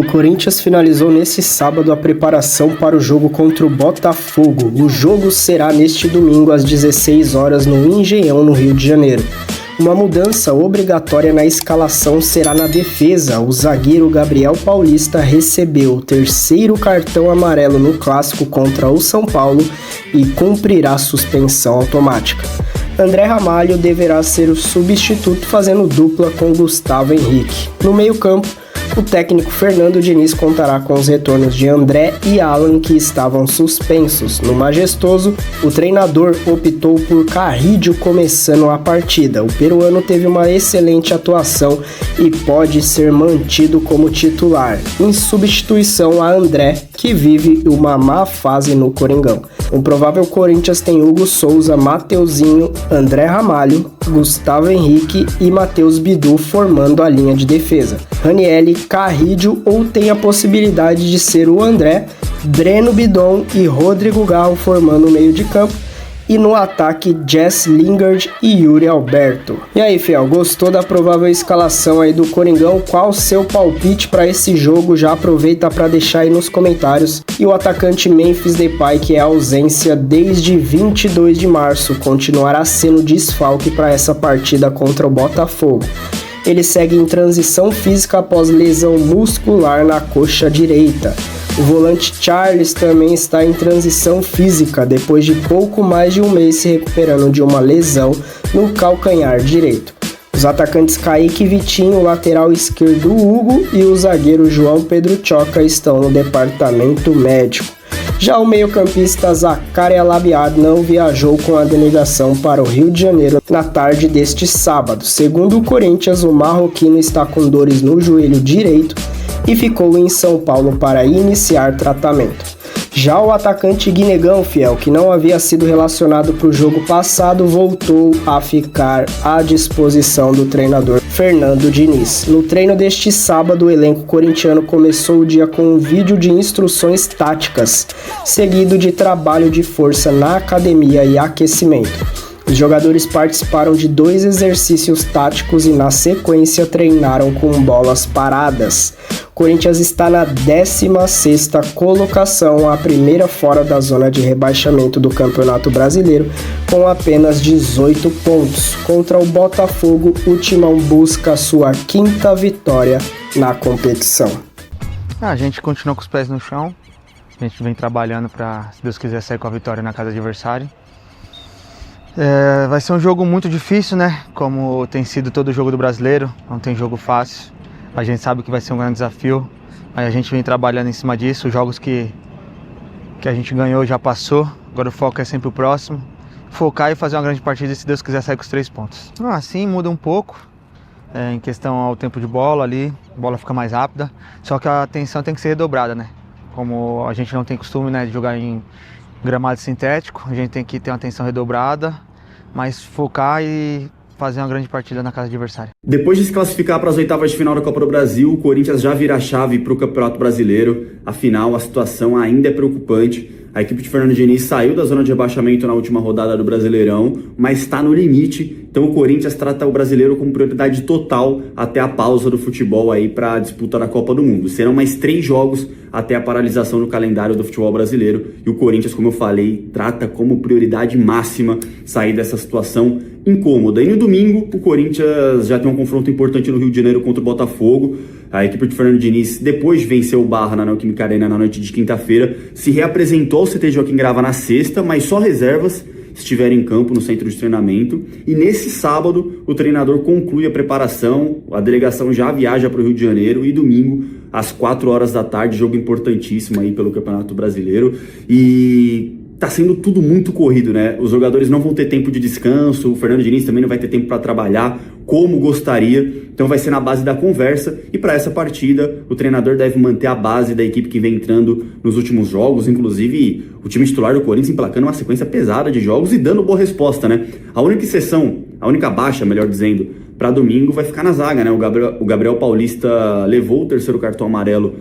O Corinthians finalizou nesse sábado a preparação para o jogo contra o Botafogo. O jogo será neste domingo às 16 horas no Engenhão, no Rio de Janeiro. Uma mudança obrigatória na escalação será na defesa. O zagueiro Gabriel Paulista recebeu o terceiro cartão amarelo no clássico contra o São Paulo e cumprirá suspensão automática. André Ramalho deverá ser o substituto, fazendo dupla com Gustavo Henrique. No meio-campo, o técnico Fernando Diniz contará com os retornos de André e Alan, que estavam suspensos. No Majestoso, o treinador optou por Carrídio começando a partida. O peruano teve uma excelente atuação e pode ser mantido como titular, em substituição a André, que vive uma má fase no Coringão. O provável Corinthians tem Hugo Souza, Mateuzinho, André Ramalho, Gustavo Henrique e Matheus Bidu formando a linha de defesa. Ranielli, Carrídio ou tem a possibilidade de ser o André, Breno Bidon e Rodrigo Garro formando o meio de campo. E no ataque, Jess Lingard e Yuri Alberto. E aí, fiel, gostou da provável escalação aí do Coringão? Qual o seu palpite para esse jogo? Já aproveita para deixar aí nos comentários. E o atacante Memphis Depay, que é ausência desde 22 de março, continuará sendo desfalque para essa partida contra o Botafogo. Ele segue em transição física após lesão muscular na coxa direita. O volante Charles também está em transição física, depois de pouco mais de um mês se recuperando de uma lesão no calcanhar direito. Os atacantes Kaique e Vitinho, o lateral esquerdo Hugo e o zagueiro João Pedro Choca estão no departamento médico. Já o meio-campista Zaccaria Labiad não viajou com a delegação para o Rio de Janeiro na tarde deste sábado. Segundo o Corinthians, o marroquino está com dores no joelho direito e ficou em São Paulo para iniciar tratamento. Já o atacante Guinegão, fiel, que não havia sido relacionado para o jogo passado, voltou a ficar à disposição do treinador Fernando Diniz. No treino deste sábado, o elenco corintiano começou o dia com um vídeo de instruções táticas, seguido de trabalho de força na academia e aquecimento. Os jogadores participaram de 2 exercícios táticos e, na sequência, treinaram com bolas paradas. O Corinthians está na 16ª colocação, a primeira fora da zona de rebaixamento do Campeonato Brasileiro, com apenas 18 pontos. Contra o Botafogo, o Timão busca a sua 5ª vitória na competição. A gente continua com os pés no chão, a gente vem trabalhando para, se Deus quiser, sair com a vitória na casa do adversário. Vai ser um jogo muito difícil, né? Como tem sido todo jogo do Brasileiro, não tem jogo fácil. A gente sabe que vai ser um grande desafio, mas a gente vem trabalhando em cima disso. Os jogos que a gente ganhou já passou, agora o foco é sempre o próximo. Focar e fazer uma grande partida e, se Deus quiser, sair com os 3 pontos. Assim muda um pouco, em questão ao tempo de bola ali, a bola fica mais rápida, só que a atenção tem que ser redobrada, né? Como a gente não tem costume, né, de jogar em gramado sintético, a gente tem que ter uma atenção redobrada, mas focar e fazer uma grande partida na casa do adversário. Depois de se classificar para as oitavas de final da Copa do Brasil, o Corinthians já vira a chave para o Campeonato Brasileiro. Afinal, a situação ainda é preocupante. A equipe de Fernando Diniz saiu da zona de rebaixamento na última rodada do Brasileirão, mas está no limite. Então o Corinthians trata o brasileiro como prioridade total até a pausa do futebol aí para a disputa da Copa do Mundo. Serão mais 3 jogos até a paralisação no calendário do futebol brasileiro. E o Corinthians, como eu falei, trata como prioridade máxima sair dessa situação incômoda. E no domingo, o Corinthians já tem um confronto importante no Rio de Janeiro contra o Botafogo. A equipe de Fernando Diniz, depois de vencer o Barra na Neoquímica Arena na noite de quinta-feira, se reapresentou ao CT Joaquim Grava na sexta, mas só reservas estiveram em campo no centro de treinamento. E nesse sábado, o treinador conclui a preparação, a delegação já viaja para o Rio de Janeiro e domingo, às 4 horas da tarde, jogo importantíssimo aí pelo Campeonato Brasileiro. E tá sendo tudo muito corrido, né? Os jogadores não vão ter tempo de descanso, o Fernando Diniz também não vai ter tempo para trabalhar como gostaria, então vai ser na base da conversa. E para essa partida, o treinador deve manter a base da equipe que vem entrando nos últimos jogos, inclusive o time titular do Corinthians emplacando uma sequência pesada de jogos e dando boa resposta, né? A única exceção, a única baixa, melhor dizendo, para domingo vai ficar na zaga, né? O Gabriel Paulista levou o terceiro cartão amarelo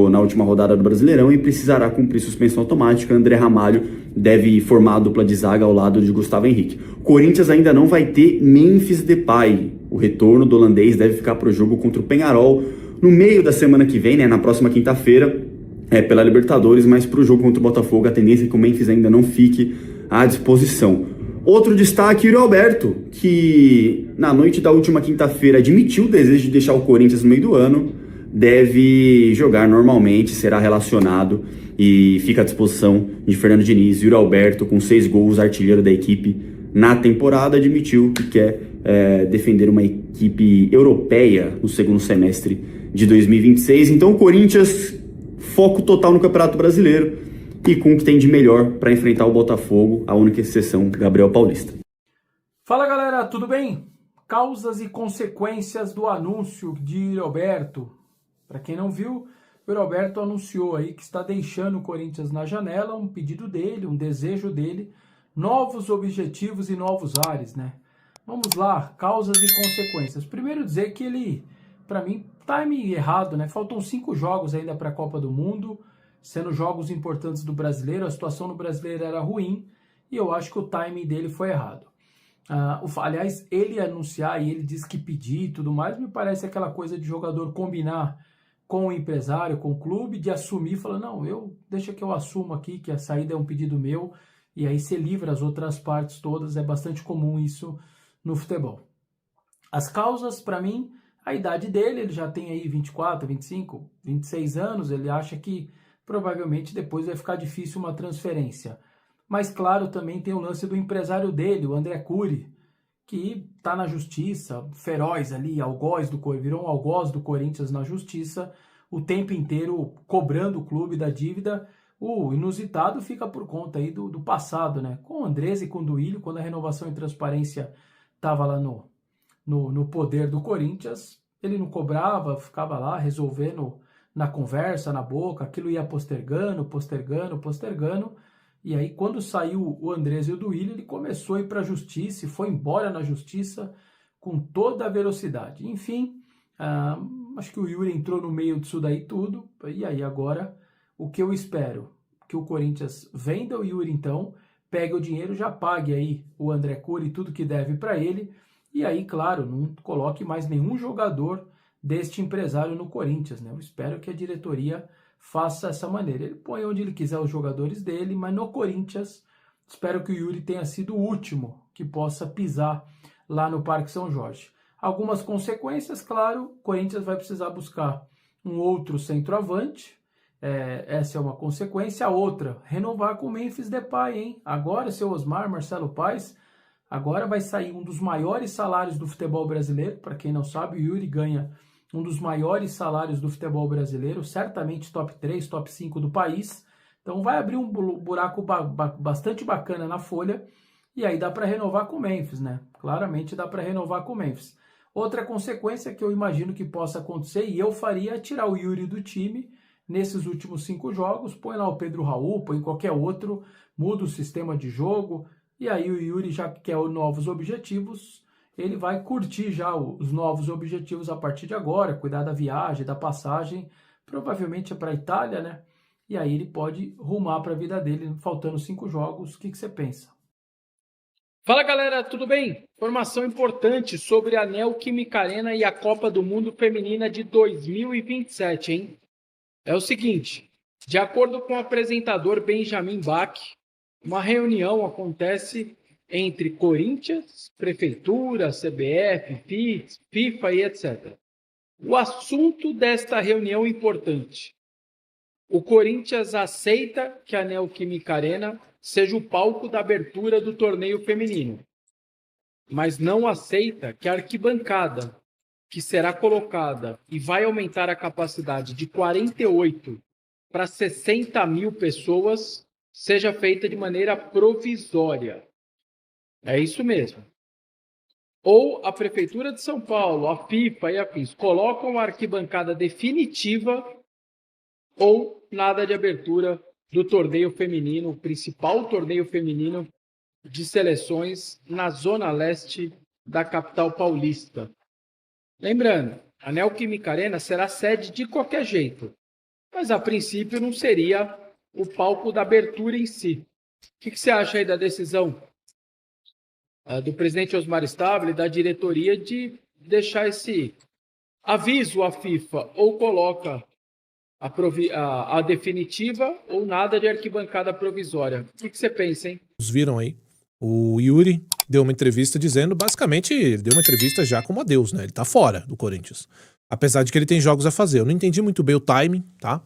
na última rodada do Brasileirão e precisará cumprir suspensão automática. André Ramalho deve formar a dupla de zaga ao lado de Gustavo Henrique. O Corinthians ainda não vai ter Memphis Depay. O retorno do holandês deve ficar para o jogo contra o Peñarol no meio da semana que vem, né, na próxima quinta-feira, pela Libertadores, mas para o jogo contra o Botafogo a tendência é que o Memphis ainda não fique à disposição. Outro destaque, Yuri Alberto, que na noite da última quinta-feira admitiu o desejo de deixar o Corinthians no meio do ano, deve jogar normalmente, será relacionado e fica à disposição de Fernando Diniz. Yuri Alberto, com 6 gols, artilheiro da equipe na temporada, admitiu que quer defender uma equipe europeia no segundo semestre de 2026. Então o Corinthians, foco total no Campeonato Brasileiro e com o que tem de melhor para enfrentar o Botafogo, a única exceção, Gabriel Paulista. Fala galera, tudo bem? Causas e consequências do anúncio de Yuri Alberto. Para quem não viu, o Yuri Alberto anunciou aí que está deixando o Corinthians na janela, um pedido dele, um desejo dele, novos objetivos e novos ares, né? Vamos lá, causas e consequências. Primeiro dizer que ele, para mim, time errado, né? Faltam 5 jogos ainda para a Copa do Mundo, sendo jogos importantes do Brasileiro, a situação no Brasileiro era ruim e eu acho que o timing dele foi errado. Aliás, ele anunciar e ele diz que pedir e tudo mais, me parece aquela coisa de jogador combinar com o empresário, com o clube, de assumir, falar, não, deixa que eu assumo aqui, que a saída é um pedido meu, e aí você livra as outras partes todas, é bastante comum isso no futebol. As causas, para mim, a idade dele, ele já tem aí 24, 25, 26 anos, ele acha que provavelmente depois vai ficar difícil uma transferência. Mas claro, também tem o lance do empresário dele, o André Cury, que está na justiça, feroz ali, virou um algoz do Corinthians na justiça, o tempo inteiro cobrando o clube da dívida. O inusitado fica por conta aí do passado, né? Com o Andrés e com o Duílio, quando a renovação e transparência estava lá no poder do Corinthians, ele não cobrava, ficava lá resolvendo na conversa, na boca, aquilo ia postergando, e aí quando saiu o Andrés e o Duílio, ele começou a ir para a justiça e foi embora na justiça com toda a velocidade. Enfim, acho que o Yuri entrou no meio disso daí tudo, e aí agora o que eu espero? Que o Corinthians venda o Yuri então, pegue o dinheiro, já pague aí o André Cury tudo que deve para ele, e aí, claro, não coloque mais nenhum jogador deste empresário no Corinthians, né? Eu espero que a diretoria faça essa maneira. Ele põe onde ele quiser os jogadores dele, mas no Corinthians, espero que o Yuri tenha sido o último que possa pisar lá no Parque São Jorge. Algumas consequências, claro, o Corinthians vai precisar buscar um outro centroavante, essa é uma consequência. A outra, renovar com o Memphis Depay, hein? Agora, seu Osmar, Marcelo Paes, agora vai sair um dos maiores salários do futebol brasileiro. Para quem não sabe, o Yuri ganha um dos maiores salários do futebol brasileiro, certamente top 3, top 5 do país. Então vai abrir um buraco bastante bacana na folha, e aí dá para renovar com o Memphis, né? Claramente dá para renovar com o Memphis. Outra consequência que eu imagino que possa acontecer, e eu faria, é tirar o Yuri do time nesses últimos 5 jogos, põe lá o Pedro Raul, põe qualquer outro, muda o sistema de jogo, e aí o Yuri já quer novos objetivos, ele vai curtir já os novos objetivos a partir de agora, cuidar da viagem, da passagem, provavelmente é para a Itália, né? E aí ele pode rumar para a vida dele, faltando 5 jogos. O que você pensa? Fala galera, tudo bem? Informação importante sobre a Neoquímica Arena e a Copa do Mundo Feminina de 2027, hein? É o seguinte, de acordo com o apresentador Benjamin Bach, uma reunião acontece entre Corinthians, Prefeitura, CBF, FIT, FIFA e etc. O assunto desta reunião importante: o Corinthians aceita que a Neoquímica Arena seja o palco da abertura do torneio feminino, mas não aceita que a arquibancada, que será colocada e vai aumentar a capacidade de 48 para 60 mil pessoas, seja feita de maneira provisória. É isso mesmo. Ou a Prefeitura de São Paulo, a FIFA e a FIS colocam a arquibancada definitiva, ou nada de abertura do torneio feminino, o principal torneio feminino de seleções na zona leste da capital paulista. Lembrando, a Neoquímica Arena será sede de qualquer jeito, mas a princípio não seria o palco da abertura em si. O que você acha aí da decisão do presidente Osmar Stabile e da diretoria de deixar esse aviso a FIFA ou coloca a definitiva ou nada de arquibancada provisória. O que você pensa, hein? Vocês viram aí? O Yuri deu uma entrevista dizendo, basicamente, ele deu uma entrevista já como adeus, né? Ele tá fora do Corinthians. Apesar de que ele tem jogos a fazer. Eu não entendi muito bem o timing, tá?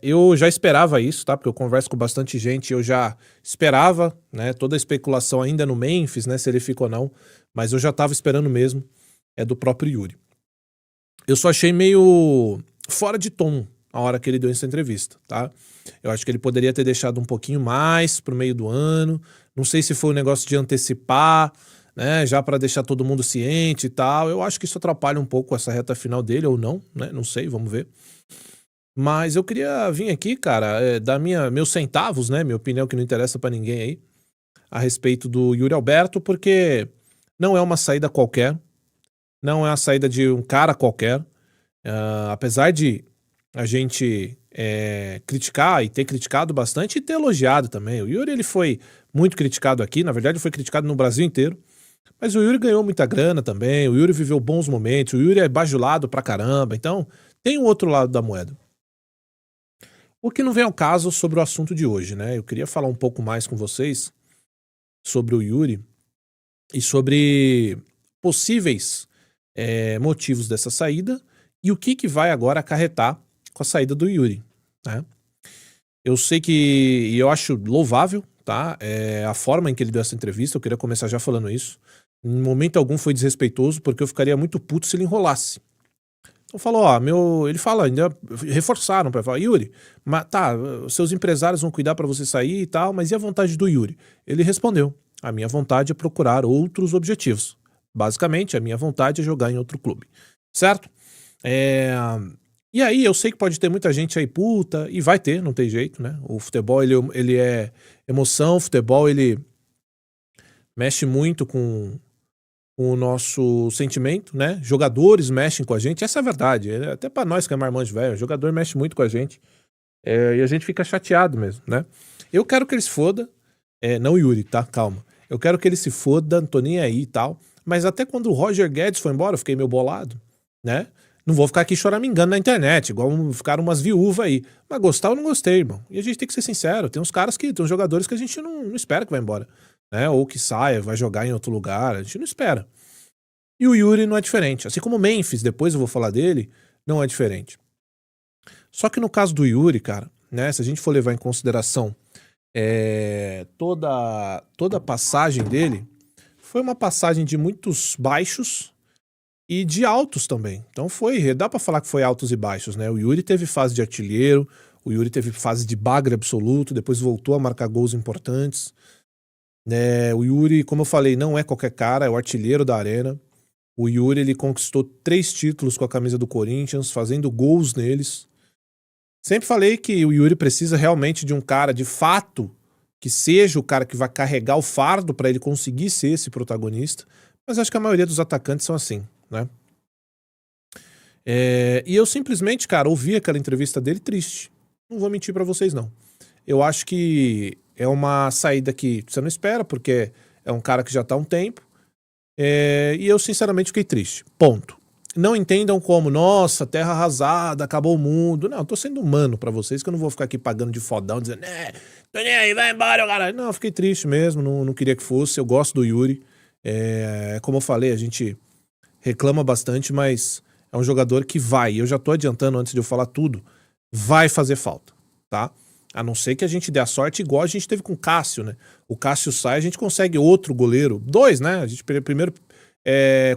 Eu já esperava isso, tá? Porque eu converso com bastante gente, eu já esperava, né? Toda a especulação ainda no Memphis, né? Se ele fica ou não. Mas eu já tava esperando mesmo, do próprio Yuri. Eu só achei meio fora de tom a hora que ele deu essa entrevista, tá? Eu acho que ele poderia ter deixado um pouquinho mais pro meio do ano. Não sei se foi um negócio de antecipar, né? Já para deixar todo mundo ciente e tal. Eu acho que isso atrapalha um pouco essa reta final dele ou não, né? Não sei, vamos ver. Mas eu queria vir aqui, cara, dar meus centavos, né? Minha opinião que não interessa pra ninguém aí, a respeito do Yuri Alberto, porque não é uma saída qualquer, não é a saída de um cara qualquer. Apesar de a gente criticar e ter criticado bastante e ter elogiado também. O Yuri ele foi muito criticado aqui, na verdade foi criticado no Brasil inteiro. Mas o Yuri ganhou muita grana também, o Yuri viveu bons momentos, o Yuri é bajulado pra caramba, então tem um outro lado da moeda. O que não vem ao caso sobre o assunto de hoje, né? Eu queria falar um pouco mais com vocês sobre o Yuri e sobre possíveis motivos dessa saída e o que vai agora acarretar com a saída do Yuri, né? Eu sei e eu acho louvável, tá? A forma em que ele deu essa entrevista, eu queria começar já falando isso. Em momento algum foi desrespeitoso, porque eu ficaria muito puto se ele enrolasse. Então falou, ele fala, ainda reforçaram pra falar, Yuri, mas tá, seus empresários vão cuidar pra você sair e tal, mas e a vontade do Yuri? Ele respondeu, a minha vontade é procurar outros objetivos. Basicamente, a minha vontade é jogar em outro clube, certo? E aí, eu sei que pode ter muita gente aí puta, e vai ter, não tem jeito, né? O futebol, ele é emoção, o futebol, ele mexe muito com o nosso sentimento, né? Jogadores mexem com a gente, essa é a verdade. Até pra nós que é marmanjo velho, o jogador mexe muito com a gente. E a gente fica chateado mesmo, né? Eu quero que ele se foda, não o Yuri, tá? Calma. Eu quero que ele se foda, não tô nem aí e tal. Mas até quando o Roger Guedes foi embora, eu fiquei meio bolado, né? Não vou ficar aqui choramingando na internet, igual ficaram umas viúvas aí. Mas gostar eu não gostei, irmão. E a gente tem que ser sincero, tem uns jogadores que a gente não espera que vai embora, né? Ou que saia, vai jogar em outro lugar, a gente não espera. E o Yuri não é diferente. Assim como o Memphis, depois eu vou falar dele, não é diferente. Só que no caso do Yuri, cara, né? Se a gente for levar em consideração toda a passagem dele, foi uma passagem de muitos baixos e de altos também. Então dá pra falar que foi altos e baixos, né? O Yuri teve fase de artilheiro, o Yuri teve fase de bagre absoluto, depois voltou a marcar gols importantes. O Yuri, como eu falei, não é qualquer cara, é o artilheiro da arena. O Yuri, ele conquistou 3 títulos com a camisa do Corinthians, fazendo gols neles. Sempre falei que o Yuri precisa realmente de um cara, de fato, que seja o cara que vai carregar o fardo pra ele conseguir ser esse protagonista. Mas acho que a maioria dos atacantes são assim, né? E eu simplesmente, cara, ouvi aquela entrevista dele triste. Não vou mentir pra vocês, não. Eu acho que é uma saída que você não espera, porque é um cara que já tá há um tempo. E eu, sinceramente, fiquei triste. Ponto. Não entendam como, nossa, terra arrasada, acabou o mundo. Não, eu tô sendo humano pra vocês, que eu não vou ficar aqui pagando de fodão, dizendo, tô nem aí, vai embora, caralho. Não, eu fiquei triste mesmo, não queria que fosse. Eu gosto do Yuri. Como eu falei, a gente reclama bastante, mas é um jogador que vai. Eu já tô adiantando antes de eu falar tudo. Vai fazer falta, tá? A não ser que a gente dê a sorte igual a gente teve com o Cássio, né? O Cássio sai, a gente consegue outro goleiro. 2, né? A gente primeiro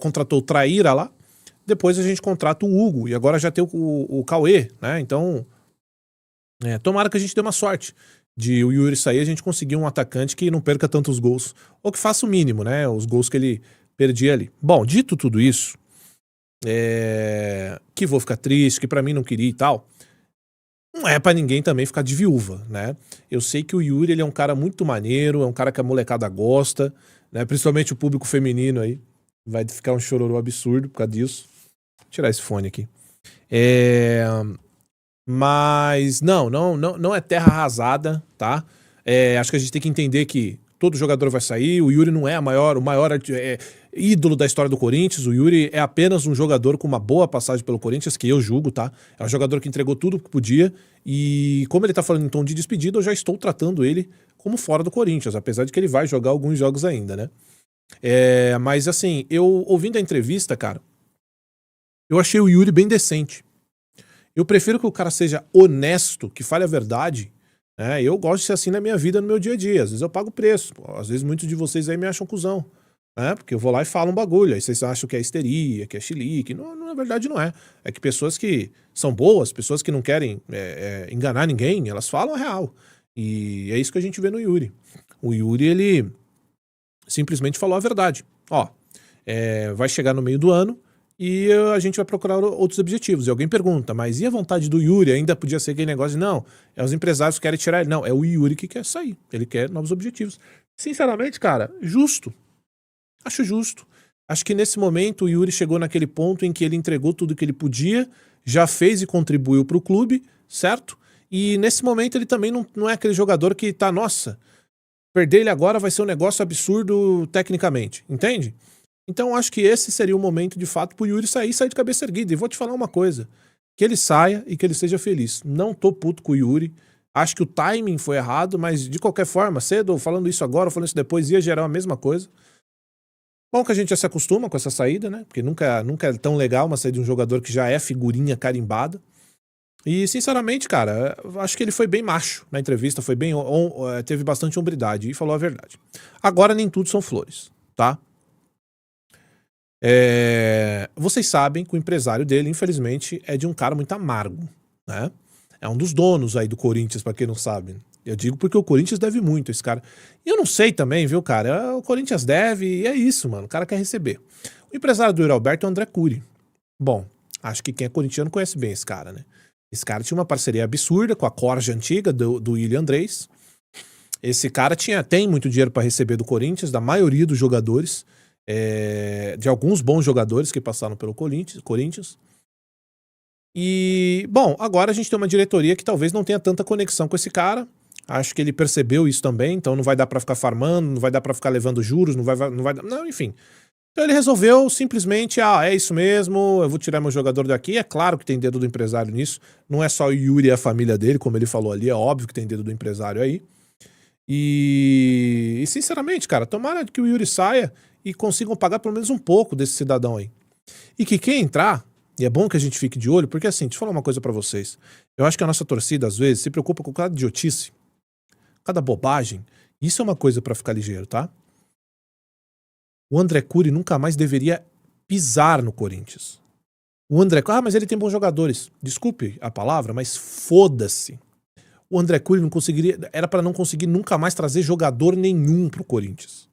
contratou o Traíra lá, depois a gente contrata o Hugo, e agora já tem o Cauê, né? Então, tomara que a gente dê uma sorte de o Yuri sair, a gente conseguir um atacante que não perca tantos gols, ou que faça o mínimo, né? Os gols que ele perdia ali. Bom, dito tudo isso, que vou ficar triste, que pra mim não queria e tal, não é pra ninguém também ficar de viúva, né? Eu sei que o Yuri, ele é um cara muito maneiro, é um cara que a molecada gosta, né? Principalmente o público feminino aí. Vai ficar um chororô absurdo por causa disso. Vou tirar esse fone aqui. Mas não é terra arrasada, tá? Acho que a gente tem que entender que todo jogador vai sair, o Yuri não é o maior, ídolo da história do Corinthians. O Yuri é apenas um jogador com uma boa passagem pelo Corinthians, que eu julgo, tá? É um jogador que entregou tudo que podia. E como ele tá falando em tom de despedida, eu já estou tratando ele como fora do Corinthians, apesar de que ele vai jogar alguns jogos ainda, né? Mas assim, eu ouvindo a entrevista, cara, eu achei o Yuri bem decente. Eu prefiro que o cara seja honesto, que fale a verdade. Eu gosto de ser assim na minha vida, no meu dia a dia. Às vezes eu pago preço. Às vezes muitos de vocês aí me acham cuzão. Porque eu vou lá e falo um bagulho. Aí vocês acham que é histeria, que é chilique. Não, na verdade não é. É que pessoas que são boas, pessoas que não querem enganar ninguém, elas falam a real. E é isso que a gente vê no Yuri. O Yuri, ele simplesmente falou a verdade. Vai chegar no meio do ano e a gente vai procurar outros objetivos. E alguém pergunta, mas e a vontade do Yuri? Ainda podia ser aquele negócio de, não, os empresários que querem tirar ele. Não, é o Yuri que quer sair. Ele quer novos objetivos. Sinceramente, cara, justo. Acho justo. Acho que nesse momento o Yuri chegou naquele ponto em que ele entregou tudo que ele podia, já fez e contribuiu pro clube, certo? E nesse momento ele também não é aquele jogador que tá, nossa, perder ele agora vai ser um negócio absurdo tecnicamente, entende? Então acho que esse seria o momento de fato pro Yuri sair de cabeça erguida. E vou te falar uma coisa, que ele saia e que ele seja feliz. Não tô puto com o Yuri, acho que o timing foi errado, mas de qualquer forma, cedo, falando isso agora, falando isso depois, ia gerar a mesma coisa. Bom que a gente já se acostuma com essa saída, né? Porque nunca é tão legal uma saída de um jogador que já é figurinha carimbada. E, sinceramente, cara, acho que ele foi bem macho na entrevista, foi bem, teve bastante hombridade e falou a verdade. Agora nem tudo são flores, tá? Vocês sabem que o empresário dele, infelizmente, é de um cara muito amargo, né? É um dos donos aí do Corinthians, pra quem não sabe. Eu digo porque o Corinthians deve muito a esse cara. E eu não sei também, viu, cara? O Corinthians deve e é isso, mano. O cara quer receber. O empresário do Yuri Alberto é o André Cury. Bom, acho que quem é corintiano conhece bem esse cara, né? Esse cara tinha uma parceria absurda com a corja antiga do Willian Andrés. Esse cara tem muito dinheiro para receber do Corinthians, da maioria dos jogadores, de alguns bons jogadores que passaram pelo Corinthians. E, bom, agora a gente tem uma diretoria que talvez não tenha tanta conexão com esse cara. Acho que ele percebeu isso também, então não vai dar pra ficar farmando, não vai dar pra ficar levando juros, não, enfim. Então ele resolveu simplesmente, é isso mesmo, eu vou tirar meu jogador daqui. É claro que tem dedo do empresário nisso, não é só o Yuri e a família dele, como ele falou ali, é óbvio que tem dedo do empresário aí. E sinceramente, cara, tomara que o Yuri saia e consigam pagar pelo menos um pouco desse cidadão aí. E que quem entrar, e é bom que a gente fique de olho, porque assim, deixa eu falar uma coisa pra vocês. Eu acho que a nossa torcida, às vezes, se preocupa com cada idiotice, cada bobagem. Isso é uma coisa pra ficar ligeiro, tá? O André Cury nunca mais deveria pisar no Corinthians. O André Cury, mas ele tem bons jogadores. Desculpe a palavra, mas foda-se. O André Cury não conseguiria, era pra não conseguir nunca mais trazer jogador nenhum pro Corinthians.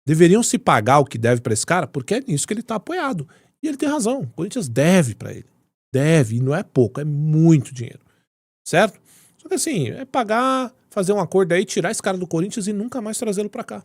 Deveriam se pagar o que deve pra esse cara, porque é nisso que ele tá apoiado. E ele tem razão, o Corinthians deve pra ele. Deve, e não é pouco, é muito dinheiro. Certo? Só que assim, é pagar, fazer um acordo aí, tirar esse cara do Corinthians e nunca mais trazê-lo pra cá.